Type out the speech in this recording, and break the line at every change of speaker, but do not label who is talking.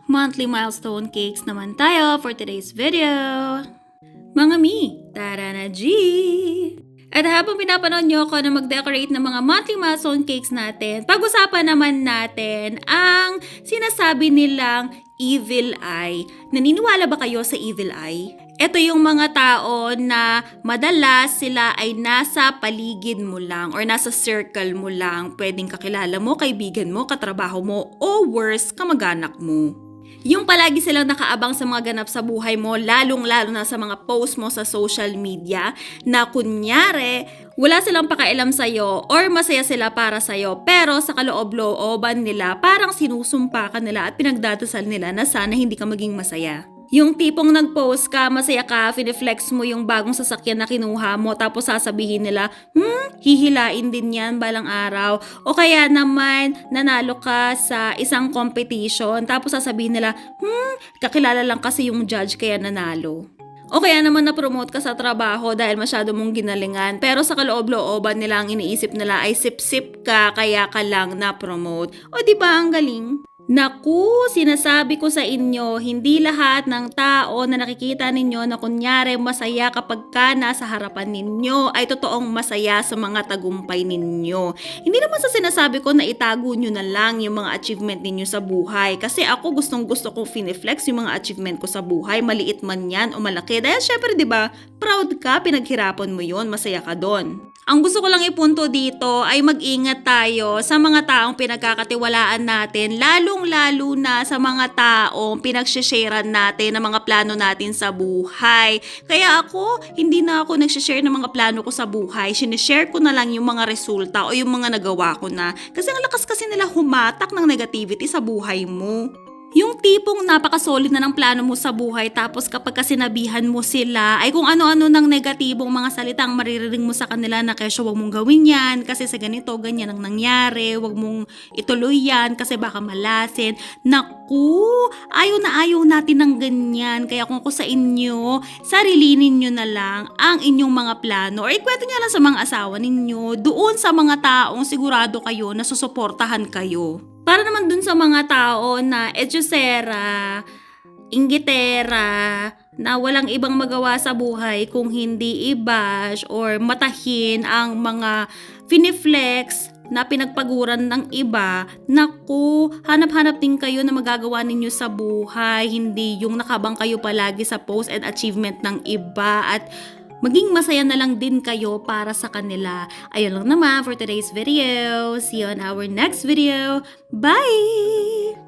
Monthly milestone cakes naman tayo for today's video. Mga mi, tara na G! At habang pinapanood nyo ako na mag-decorate ng mga monthly milestone cakes natin, pag-usapan naman natin ang sinasabi nilang evil eye. Naniniwala ba kayo sa evil eye? Ito yung mga tao na madalas sila ay nasa paligid mo lang or nasa circle mo lang. Pwedeng kakilala mo, kaibigan mo, katrabaho mo, o worse, kamag-anak mo. Yung palagi silang nakaabang sa mga ganap sa buhay mo, lalong-lalo na sa mga post mo sa social media, na kunyari, wala silang pakialam sa'yo or masaya sila para sa'yo, pero sa kaloob-looban nila, parang sinusumpa ka nila at pinagdadasal nila na sana hindi ka maging masaya. Yung tipong nag-post ka, masaya ka, finiflex mo yung bagong sasakyan na kinuha mo, tapos sasabihin nila, hihilain din yan balang araw. O kaya naman, nanalo ka sa isang competition, tapos sasabihin nila, kakilala lang kasi yung judge kaya nanalo. O kaya naman na-promote ka sa trabaho dahil masyado mong ginalingan, pero sa kaloob-looban nila ang iniisip nila ay sip-sip ka kaya ka lang na-promote. O diba ang galing? Naku, sinasabi ko sa inyo, hindi lahat ng tao na nakikita ninyo na kunyari masaya kapag ka nasa harapan ninyo ay totoong masaya sa mga tagumpay ninyo. Hindi naman sa sinasabi ko na itago nyo na lang yung mga achievement ninyo sa buhay. Kasi ako gustong gusto kong finiflex yung mga achievement ko sa buhay, maliit man yan o malaki. Dahil syempre diba, proud ka, pinaghirapan mo yun, masaya ka doon. Ang gusto ko lang ipunto dito ay mag-ingat tayo sa mga taong pinagkakatiwalaan natin, lalong-lalo na sa mga taong pinagsisharean natin ng mga plano natin sa buhay. Kaya ako, hindi na ako nagsishare ng mga plano ko sa buhay. Sinishare ko na lang yung mga resulta o yung mga nagawa ko na. Kasi ang lakas kasi nila humatak ng negativity sa buhay mo. Yung tipong napaka-solid na ng plano mo sa buhay, tapos kapag sinabihan mo sila ay kung ano-ano ng negatibong mga salitang maririnig mo sa kanila na kesyo wag mong gawin yan kasi sa ganito, ganyan ang nangyari, wag mong ituloy yan kasi baka malasin. Naku, ayaw natin ng ganyan. Kaya kung ako sa inyo, sarilinin nyo na lang ang inyong mga plano or ikwento nyo lang sa mga asawa ninyo doon sa mga taong sigurado kayo na susuportahan kayo. Para naman dun sa mga tao na etsyosera, inggitera, na walang ibang magawa sa buhay kung hindi i-bash or matahin ang mga finiflex na pinagpaguran ng iba, naku, hanap-hanap din kayo na magagawa ninyo sa buhay, hindi yung nakabang kayo palagi sa post and achievement ng iba at maging masaya na lang din kayo para sa kanila. Ayun lang naman for today's video. See you on our next video. Bye!